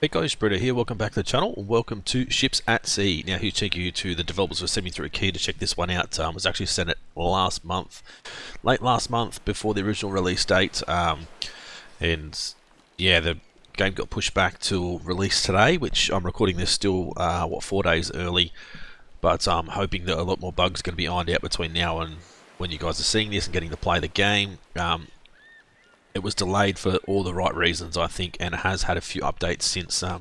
Hey guys, Britto here, welcome back to the channel, welcome to Ships at Sea. Now here's taking you to the developers who sent me through a key to check this one out. I was actually sent it last month, late last month, before the original release date, and yeah, the game got pushed back to release today, which I'm recording this still, 4 days early, but I'm hoping that a lot more bugs are going to be ironed out between now and when you guys are seeing this and getting to play the game. It was delayed for all the right reasons, I think, and it has had a few updates since I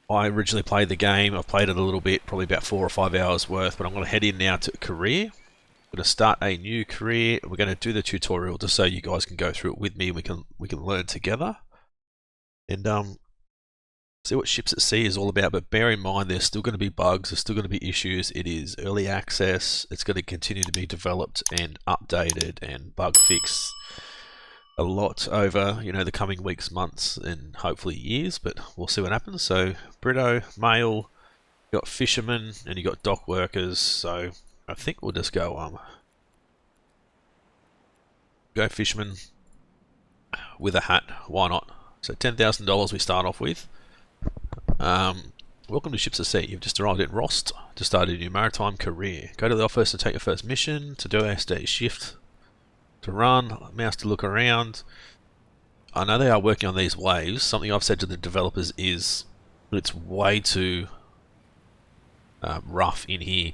originally played the game. I played it a little bit, probably about 4 or 5 hours worth, but I'm going to head in now to career. I'm going to start a new career. We're going to do the tutorial just so you guys can go through it with me. We can learn together and see what Ships at Sea is all about. But bear in mind, there's still going to be bugs, there's still going to be issues. It is early access. It's going to continue to be developed and updated and bug fixed a lot over, the coming weeks, months, and hopefully years, but we'll see what happens. So Britto, male, you got fishermen, and you got dock workers. So I think we'll just go fisherman with a hat. Why not? So $10,000 we start off with. Welcome to Ships at Sea. You've just arrived at Rost to start a new maritime career. Go to the office and take your first mission. To do a stay shift. To run, mouse to look around. I know they are working on these waves. Something I've said to the developers is that it's way too rough in here.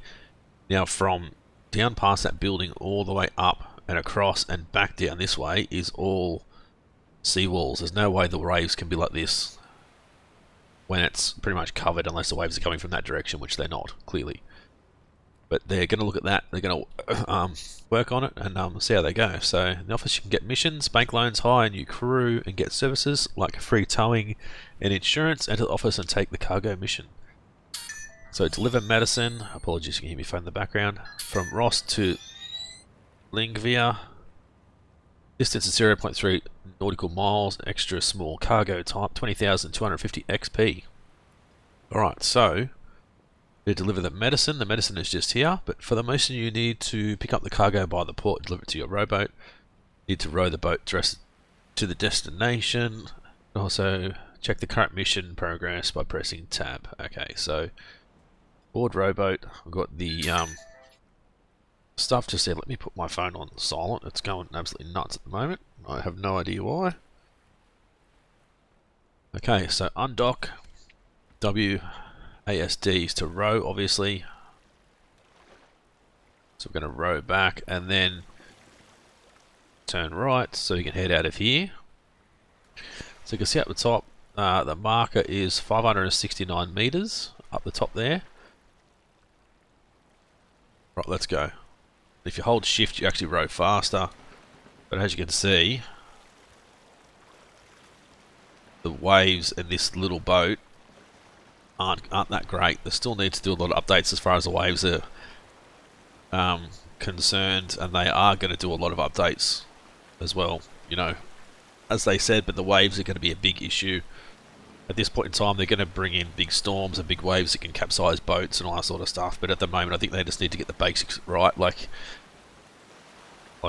Now from down past that building all the way up and across and back down this way is all seawalls. There's no way the waves can be like this when it's pretty much covered, unless the waves are coming from that direction, which they're not, clearly. But they're going to look at that, they're going to work on it and see how they go. So in the office you can get missions, bank loans, hire a new crew and get services like free towing and insurance. Enter the office and take the cargo mission. So deliver medicine, apologies you can hear me phone in the background, from Ross to Lingvia. Distance is 0.3 nautical miles, extra small cargo type, 20,250 XP. Alright, so to deliver the medicine is just here, but for the mission you need to pick up the cargo by the port, deliver it to your rowboat. You need to row the boat to the destination. Also check the current mission progress by pressing tab. Okay, so board rowboat. I've got the stuff just there. Let me put my phone on silent. It's going absolutely nuts at the moment. I have no idea why. Okay, so undock. ASDs to row, obviously. So we're going to row back and then turn right so you can head out of here. So you can see up the top, the marker is 569 meters up the top there. Right, let's go. If you hold shift, you actually row faster. But as you can see, the waves in this little boat aren't that great. They still need to do a lot of updates as far as the waves are concerned, and they are going to do a lot of updates as well, as they said, but the waves are going to be a big issue. At this point in time, they're going to bring in big storms and big waves that can capsize boats and all that sort of stuff, but at the moment I think they just need to get the basics right. Like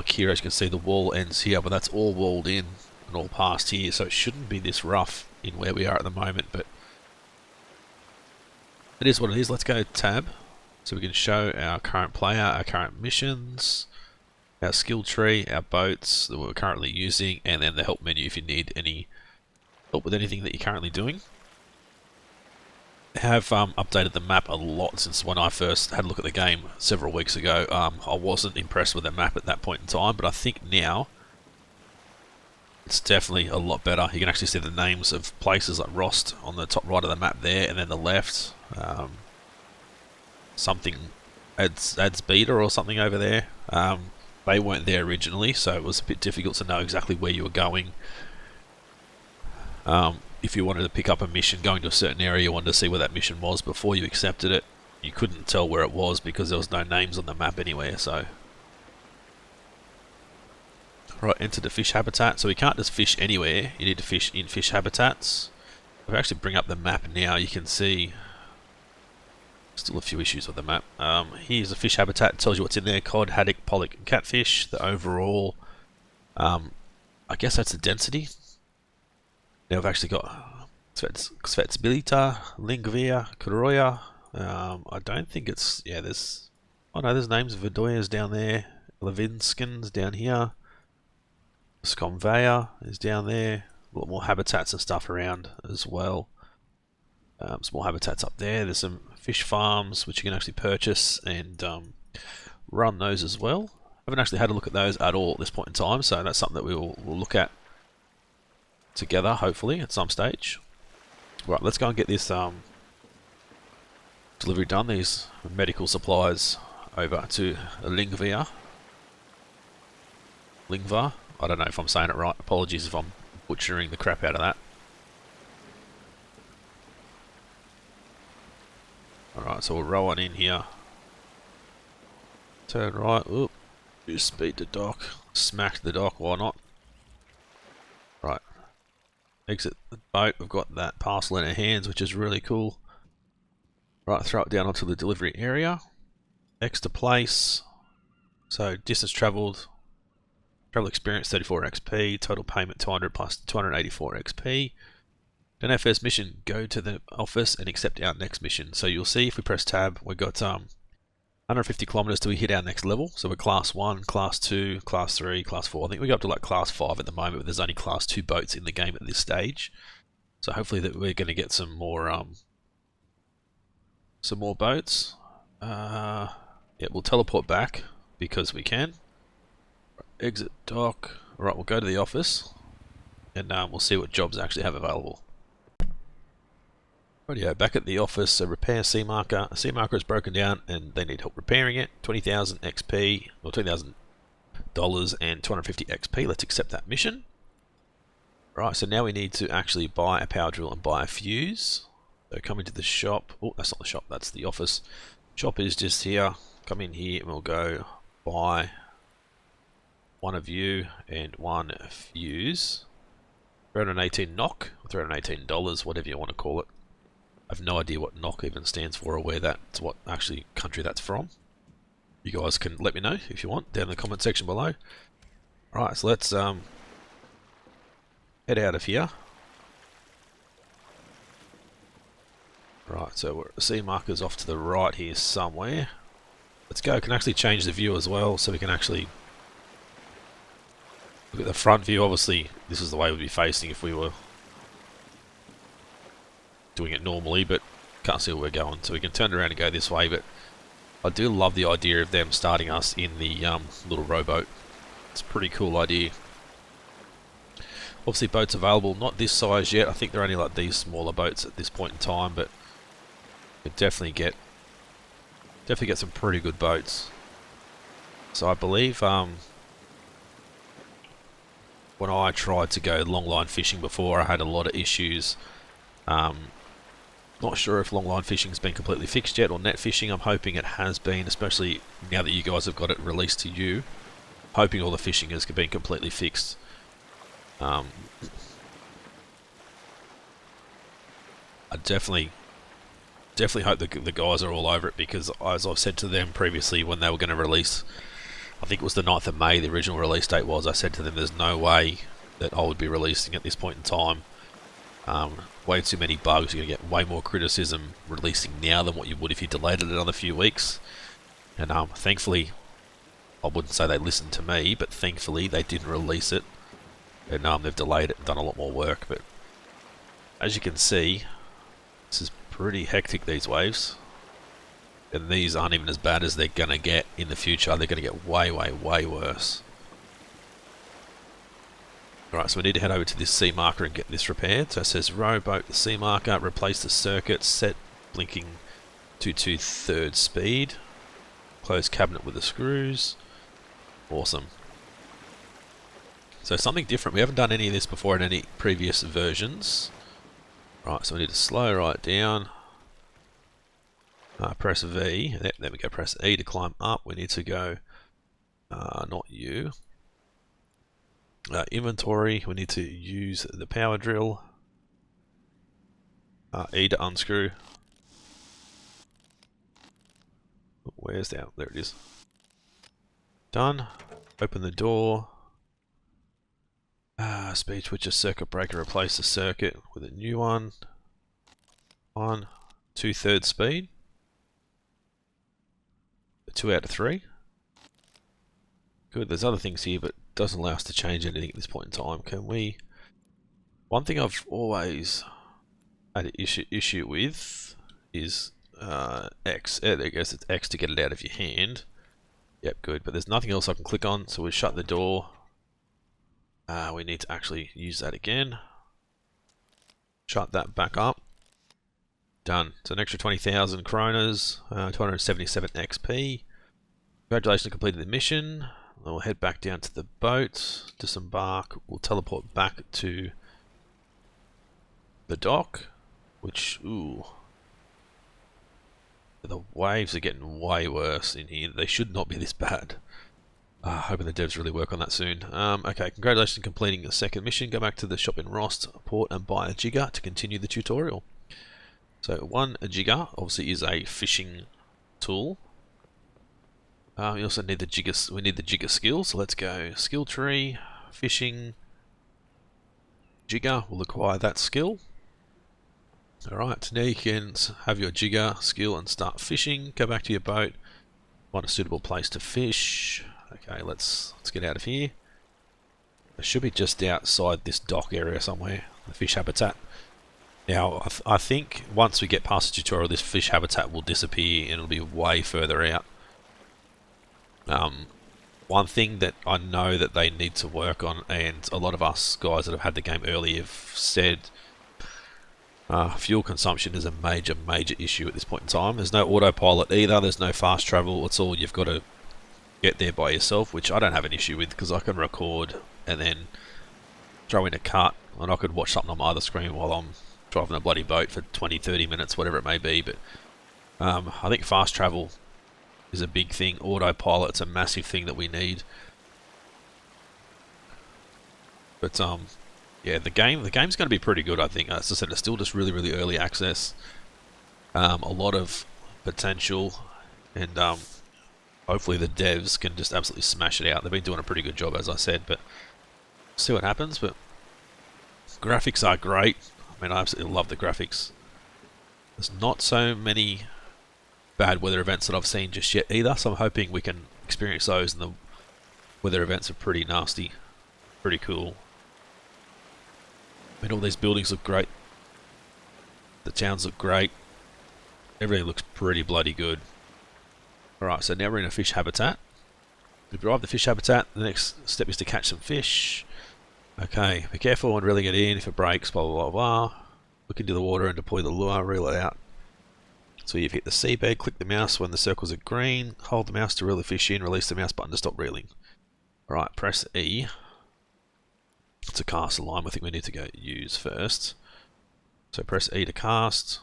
here, as you can see, the wall ends here, but that's all walled in and all past here, so it shouldn't be this rough in where we are at the moment, but it is what it is. Let's go tab so we can show our current player, our current missions, our skill tree, our boats that we're currently using, and then the help menu if you need any help with anything that you're currently doing. I have updated the map a lot since when I first had a look at the game several weeks ago. I wasn't impressed with the map at that point in time, but I think now it's definitely a lot better. You can actually see the names of places like Rost on the top right of the map there, and then the left. Something adds beta or something over there. They weren't there originally, so it was a bit difficult to know exactly where you were going. If you wanted to pick up a mission going to a certain area, you wanted to see where that mission was before you accepted it. You couldn't tell where it was because there was no names on the map anywhere. So, right, enter the fish habitat. So we can't just fish anywhere. You need to fish in fish habitats. If I actually bring up the map now, you can see still a few issues with the map. Here's the fish habitat. It tells you what's in there: cod, haddock, pollock, and catfish. The overall, I guess that's the density. Now I've actually got Svetsbilita, Lingvia, Koroya. I don't think it's, yeah, there's, oh no, there's names of Vidoya's down there, Levinskins down here, Skomveya is down there, a lot more habitats and stuff around as well. Some more habitats up there, there's some fish farms which you can actually purchase and run those as well. I haven't actually had a look at those at all at this point in time, so that's something that we'll look at together, hopefully, at some stage. Right, let's go and get this delivery done, these medical supplies over to Lingva. I don't know if I'm saying it right. Apologies if I'm butchering the crap out of that. Alright, so we'll roll on in here. Turn right. Oop. Just speed the dock. Smack the dock, why not? Right. Exit the boat. We've got that parcel in our hands, which is really cool. Right, throw it down onto the delivery area. Next to place. So distance travelled. Travel experience 34 XP. Total payment 200 plus 284 XP. Then our first mission, go to the office and accept our next mission. So you'll see if we press tab, we've got 150 kilometers till we hit our next level. So we're class 1, class 2, class 3, class 4. I think we go up to like class 5 at the moment, but there's only class 2 boats in the game at this stage. So hopefully that we're going to get some more boats. Yeah, we'll teleport back because we can. Exit dock. Alright, we'll go to the office and we'll see what jobs actually have available. Rightio, back at the office, so repair C marker. A C marker is broken down and they need help repairing it. 20,000 XP, or $20,000 and 250 XP. Let's accept that mission. Right, so now we need to actually buy a power drill and buy a fuse. So come into the shop. Oh, that's not the shop, that's the office. Shop is just here. Come in here and we'll go buy one of you and one fuse. 318 NOK, $318, whatever you want to call it. I have no idea what NOK even stands for or where that's, what actually country that's from. You guys can let me know if you want down in the comment section below. Alright, so let's head out of here. Right, so the C marker's off to the right here somewhere. Let's go. I can actually change the view as well, so we can actually look at the front view. Obviously, this is the way we'd be facing if we were doing it normally, but can't see where we're going, so we can turn around and go this way. But I do love the idea of them starting us in the little rowboat. It's a pretty cool idea. Obviously boats available, not this size yet. I think they're only like these smaller boats at this point in time, but you definitely get some pretty good boats. So I believe when I tried to go longline fishing before, I had a lot of issues. Not sure if longline fishing has been completely fixed yet, or net fishing. I'm hoping it has been, especially now that you guys have got it released to you. Hoping all the fishing has been completely fixed. I definitely hope the guys are all over it, because as I've said to them previously when they were going to release, I think it was the 9th of May, the original release date was, I said to them there's no way that I would be releasing at this point in time. Way too many bugs, you're going to get way more criticism releasing now than what you would if you delayed it another few weeks. And thankfully, I wouldn't say they listened to me, but thankfully they didn't release it. And they've delayed it and done a lot more work. But as you can see, this is pretty hectic, these waves. And these aren't even as bad as they're going to get in the future. They're going to get way, way, way worse. Alright, so we need to head over to this C marker and get this repaired. So it says rowboat, the C marker, replace the circuit, set blinking to 2/3 speed. Close cabinet with the screws. Awesome. So something different. We haven't done any of this before in any previous versions. Right, so we need to slow right down. Press V. There we go. Press E to climb up. We need to go, not U. Inventory. We need to use the power drill. E to unscrew. Where's that? There it is. Done. Open the door. Speed switcher circuit breaker, replace the circuit with a new one. 2/3 speed. 2 out of 3. Good, there's other things here, but it doesn't allow us to change anything at this point in time. Can we... One thing I've always had an issue with is X. There it goes, it's X to get it out of your hand. Yep, good, but there's nothing else I can click on, so we shut the door. We need to actually use that again. Shut that back up. Done. So an extra 20,000 kronas, 277 XP. Congratulations, completed the mission. We'll head back down to the boat, disembark. We'll teleport back to the dock, which, ooh. The waves are getting way worse in here. They should not be this bad. Hoping the devs really work on that soon. Okay, congratulations on completing the second mission. Go back to the shop in Rost port and buy a jigger to continue the tutorial. So a jigger obviously is a fishing tool. We also need the jigger. We need the jigger skill. So let's go skill tree, fishing, jigger. We'll acquire that skill. All right, now you can have your jigger skill and start fishing. Go back to your boat, find a suitable place to fish. Okay, let's get out of here. It should be just outside this dock area somewhere, the fish habitat. Now, I think once we get past the tutorial, this fish habitat will disappear and it'll be way further out. One thing that I know that they need to work on, and a lot of us guys that have had the game early have said, fuel consumption is a major issue at this point in time. There's no autopilot either, there's no fast travel, it's all you've got to get there by yourself, which I don't have an issue with because I can record and then throw in a cut and I could watch something on my other screen while I'm driving a bloody boat for 20-30 minutes, whatever it may be. But I think fast travel is a big thing. Autopilot's a massive thing that we need. But yeah, the game's going to be pretty good, I think. As I said, it's still just really early access. A lot of potential, and hopefully the devs can just absolutely smash it out. They've been doing a pretty good job, as I said, but see what happens. But graphics are great. I mean, I absolutely love the graphics. There's not so many bad weather events that I've seen just yet either, so I'm hoping we can experience those, and the weather events are pretty nasty, pretty cool. I mean, all these buildings look great. The towns look great. Everything looks pretty bloody good. Alright, so now we're in a fish habitat. We've arrived at the fish habitat. The next step is to catch some fish. Okay, be careful when reeling it in. If it breaks, blah blah blah. Look into the water and deploy the lure, reel it out. So you've hit the seabed, click the mouse when the circles are green, hold the mouse to reel the fish in, release the mouse button to stop reeling. Alright, press E to cast the line. I think we need to go use first. So press E to cast,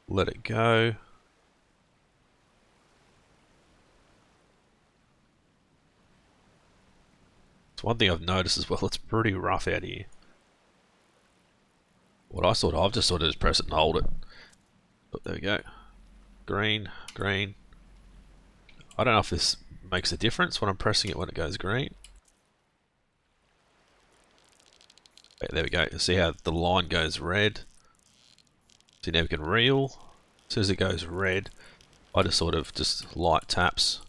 let it go. So one thing I've noticed as well, it's pretty rough out here. I've just sort of just press it and hold it. But there we go. Green, green. I don't know if this makes a difference when I'm pressing it when it goes green. There we go. You see how the line goes red? So now we can reel. As soon as it goes red, I just sort of just light taps.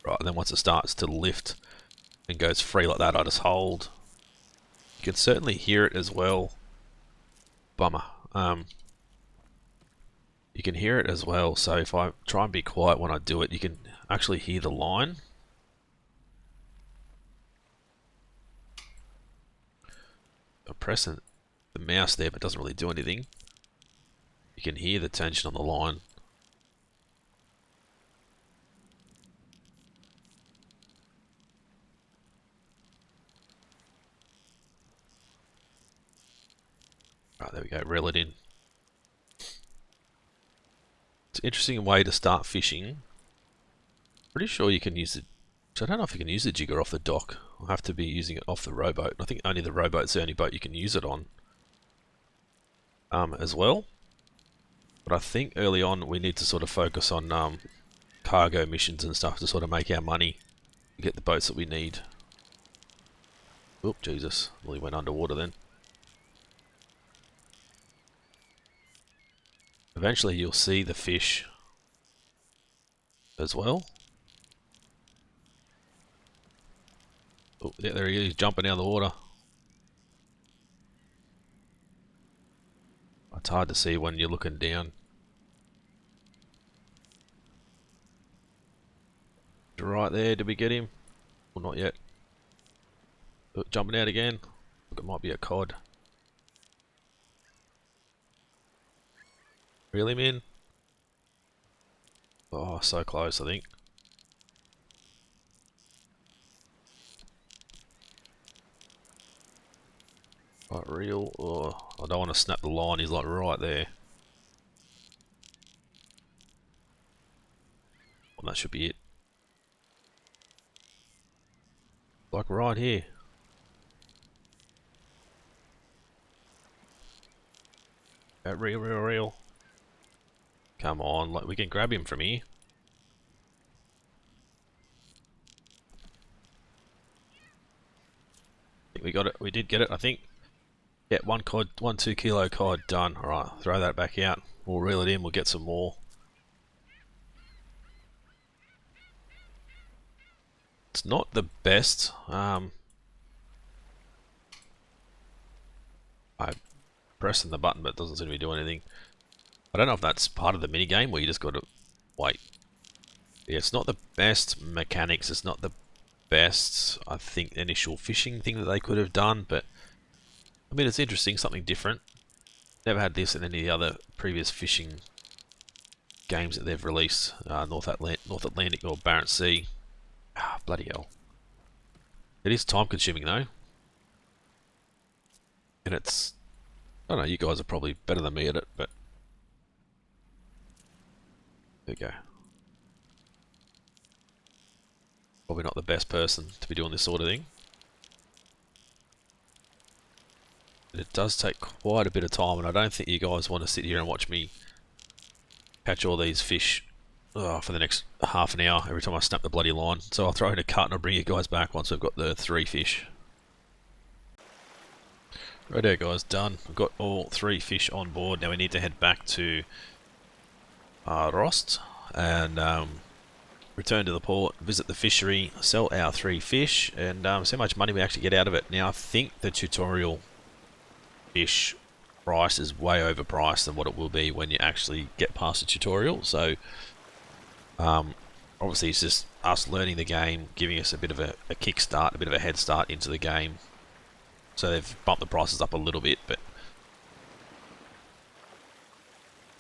Right, and then once it starts to lift and goes free like that, I just hold. You can certainly hear it as well. Bummer. You can hear it as well, so if I try and be quiet when I do it, you can actually hear the line. I'm pressing the mouse there, but it doesn't really do anything. You can hear the tension on the line. Right, there we go, reel it in. It's an interesting way to start fishing. Pretty sure you can use it. I don't know if you can use the jigger off the dock. I'll have to be using it off the rowboat. I think only the rowboat's the only boat you can use it on. As well. But I think early on we need to sort of focus on cargo missions and stuff to sort of make our money to get the boats that we need. Oop, Jesus, well, he went underwater then. Eventually you'll see the fish as well. Oh, yeah, there he is, jumping out of the water. It's hard to see when you're looking down. Right there, did we get him? Well, not yet. Oh, jumping out again. Look, it might be a cod. Reel him in. Oh, so close, I think. Right, reel. Oh, I don't want to snap the line, he's like right there. Well, that should be it. Like right here. Reel, reel, reel. Come on, like we can grab him from here. I think we got it. We did get it, I think. Yeah, one cod, 2 kilo cod done. Alright, throw that back out. We'll reel it in, we'll get some more. It's not the best. I'm pressing the button but it doesn't seem to be doing anything. I don't know if that's part of the mini game where you just got to wait. Yeah, it's not the best mechanics. It's not the best, I think, initial fishing thing that they could have done, but I mean, it's interesting, something different. Never had this in any of the other previous fishing games that they've released. North Atlantic or Barents Sea. Ah, bloody hell. It is time consuming though. And it's, I don't know, you guys are probably better than me at it, but there we go. Probably not the best person to be doing this sort of thing. But it does take quite a bit of time, and I don't think you guys want to sit here and watch me catch all these fish for the next half an hour every time I snap the bloody line. So I'll throw in a cut and I'll bring you guys back once we've got the 3 fish. Right there guys, done. We've got all 3 fish on board. Now we need to head back to Rost and return to the port, visit the fishery, sell our 3 fish, and see how much money we actually get out of it. Now I think the tutorial fish price is way overpriced than what it will be when you actually get past the tutorial. So obviously it's just us learning the game, giving us a bit of a kickstart, a bit of a head start into the game. So they've bumped the prices up a little bit, but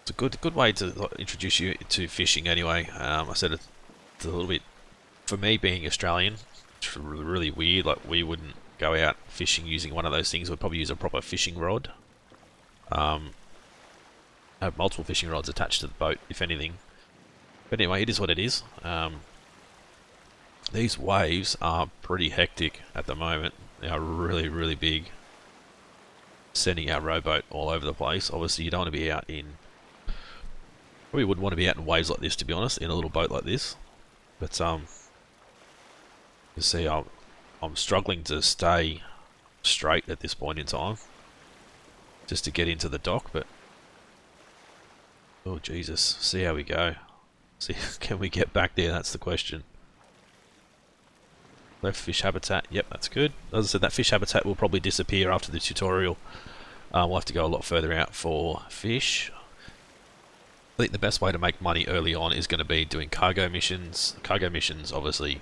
it's a good way to introduce you to fishing anyway. I said it's a little bit, for me being Australian, it's really weird. Like we wouldn't go out fishing using one of those things. We'd probably use a proper fishing rod. Have multiple fishing rods attached to the boat, if anything. But anyway, it is what it is. These waves are pretty hectic at the moment. They are really, really big. Sending our rowboat all over the place. Obviously, you don't want to be out in... Probably wouldn't want to be out in waves like this, to be honest, in a little boat like this. But, you see, I'm struggling to stay straight at this point in time. Just to get into the dock, but... Oh, Jesus. See how we go. See, can we get back there? That's the question. Left fish habitat. Yep, that's good. As I said, that fish habitat will probably disappear after the tutorial. We'll have to go a lot further out for fish. I think the best way to make money early on is going to be doing cargo missions. Cargo missions obviously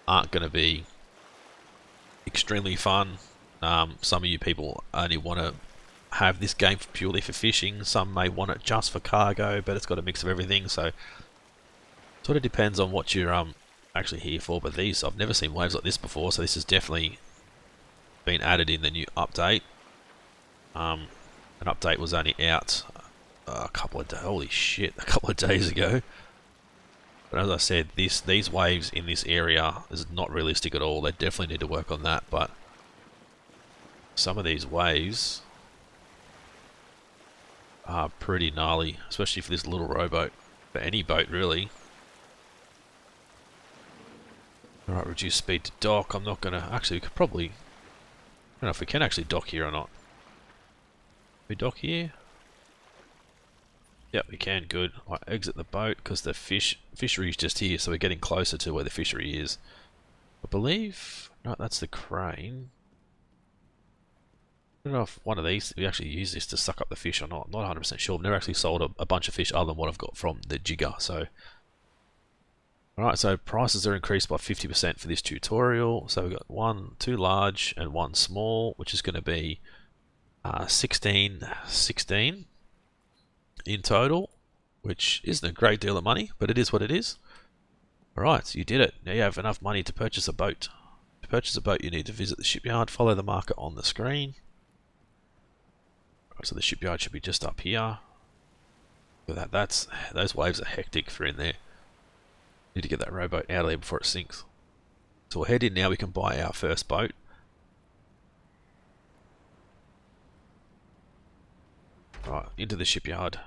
aren't going to be extremely fun. Some of you people only want to have this game purely for fishing. Some may want it just for cargo, but it's got a mix of everything. So sort of depends on what you're actually here for. But these, I've never seen waves like this before, so this has definitely been added in the new update. An update was only out a couple of days, holy shit, a couple of days ago. But as I said, these waves in this area is not realistic at all. They definitely need to work on that. But some of these waves are pretty gnarly, especially for this little rowboat. For any boat really. Alright, reduce speed to dock. I'm not gonna... Actually, we could probably... I don't know if we can actually dock here or not. We dock here? Yep, we can. Good. I exit the boat because the fishery is just here, so we're getting closer to where the fishery is. I believe... No, that's the crane. I don't know if one of these, we actually use this to suck up the fish or not. I'm not 100% sure. I've never actually sold a bunch of fish other than what I've got from the jigger, so... Alright, so prices are increased by 50% for this tutorial. So we've got 2 large and 1 small, which is going to be 16 in total, which isn't a great deal of money, but it is what it is. Alright, you did it. Now you have enough money to purchase a boat. To purchase a boat, you need to visit the shipyard, follow the marker on the screen. So the shipyard should be just up here. Look at that, those waves are hectic for in there. Need to get that rowboat out of there before it sinks. So we'll head in now, we can buy our first boat. Right, into the shipyard.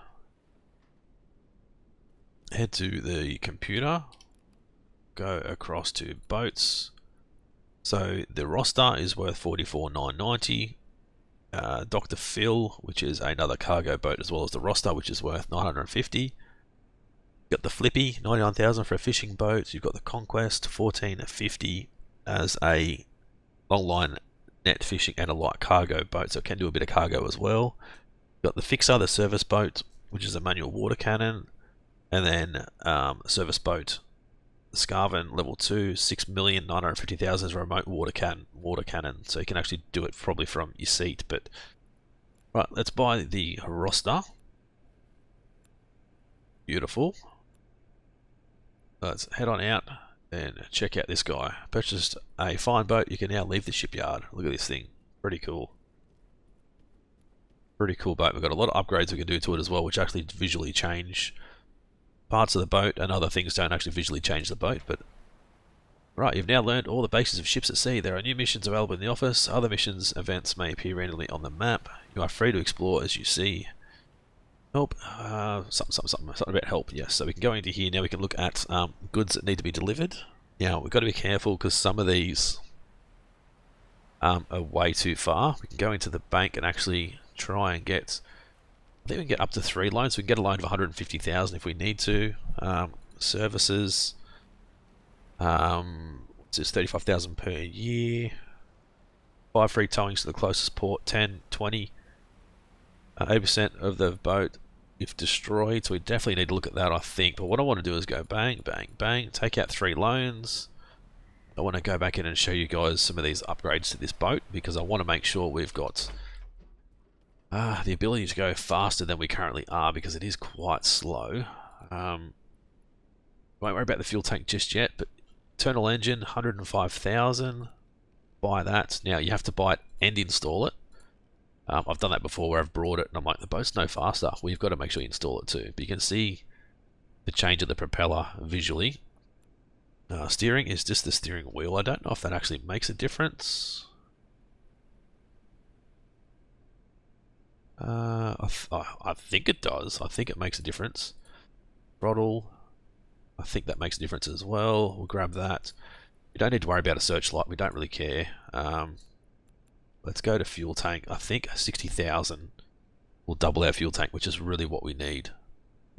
Head to the computer. Go across to boats. So the roster is worth $44,990. Dr. Phil, which is another cargo boat, as well as the roster, which is worth $950. You've got the Flippy, $99,000 for a fishing boat. You've got the Conquest, $1450 as a long line net fishing and a light cargo boat, so it can do a bit of cargo as well. You've got the Fixer, the service boat, which is a manual water cannon, and then service boat, the Scarvin level 2, $6,950,000 is a remote water cannon, so you can actually do it probably from your seat. But right, let's buy the roster. Beautiful. Let's head on out and check out this guy. Purchased a fine boat. You can now leave the shipyard. Look at this thing. Pretty cool. Pretty cool boat. We've got a lot of upgrades we can do to it as well, which actually visually change parts of the boat, and other things don't actually visually change the boat. But right, you've now learned all the basics of ships at sea. There are new missions available in the office. Other missions events may appear randomly on the map. You are free to explore as you see. Help, something about help, yes. So we can go into here now, we can look at goods that need to be delivered. Now, we've got to be careful because some of these are way too far. We can go into the bank and actually try and get, I think we can get up to 3 loans. We can get a loan of $150,000 if we need to. Services, what's this, $35,000 per year. 5 free towings to the closest port, 10, 20. 80% of the boat if destroyed, so we definitely need to look at that, I think. But what I want to do is go bang, bang, bang, take out 3 loans. I want to go back in and show you guys some of these upgrades to this boat, because I want to make sure we've got the ability to go faster than we currently are, because it is quite slow. Won't worry about the fuel tank just yet, but internal engine, $105,000. Buy that. Now you have to buy it and install it. I've done that before where I've brought it and I'm like, the boat's no faster. Well, you've got to make sure you install it too. But you can see the change of the propeller visually. Steering is just the steering wheel. I don't know if that actually makes a difference. I think it does. I think it makes a difference. Throttle, I think that makes a difference as well. We'll grab that. You don't need to worry about a searchlight. We don't really care. Let's go to fuel tank. I think 60,000 will double our fuel tank, which is really what we need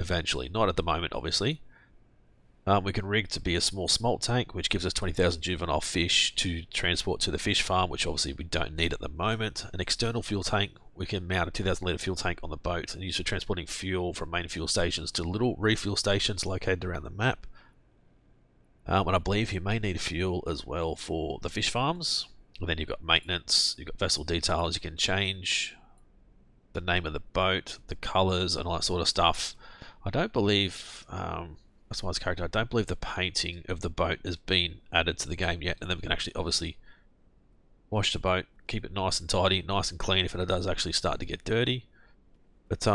eventually. Not at the moment, obviously. We can rig to be a small smolt tank, which gives us 20,000 juvenile fish to transport to the fish farm, which obviously we don't need at the moment. An external fuel tank, we can mount a 2,000 litre fuel tank on the boat and use for transporting fuel from main fuel stations to little refuel stations located around the map. And I believe you may need fuel as well for the fish farms. And then you've got maintenance, you've got vessel details, you can change the name of the boat, the colours and all that sort of stuff. I don't believe, customized character, I don't believe the painting of the boat has been added to the game yet, and then we can actually obviously wash the boat, keep it nice and tidy, nice and clean if it does actually start to get dirty. But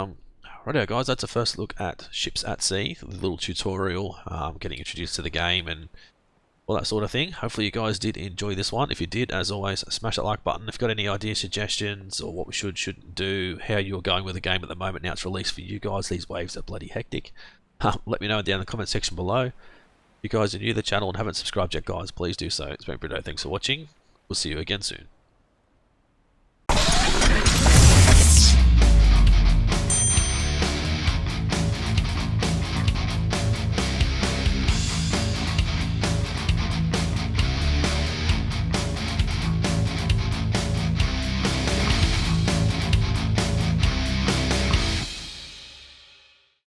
righto guys, that's a first look at ships at sea, the little tutorial, getting introduced to the game and all that sort of thing. Hopefully you guys did enjoy this one. If you did, as always, smash that like button. If you've got any ideas, suggestions, or what we shouldn't do, how you're going with the game at the moment now it's released for you guys, these waves are bloody hectic. Let me know down in the comment section below. you guys are new to the channel and haven't subscribed yet, guys, please do so. It's been Britto. Thanks for watching. We'll see you again soon.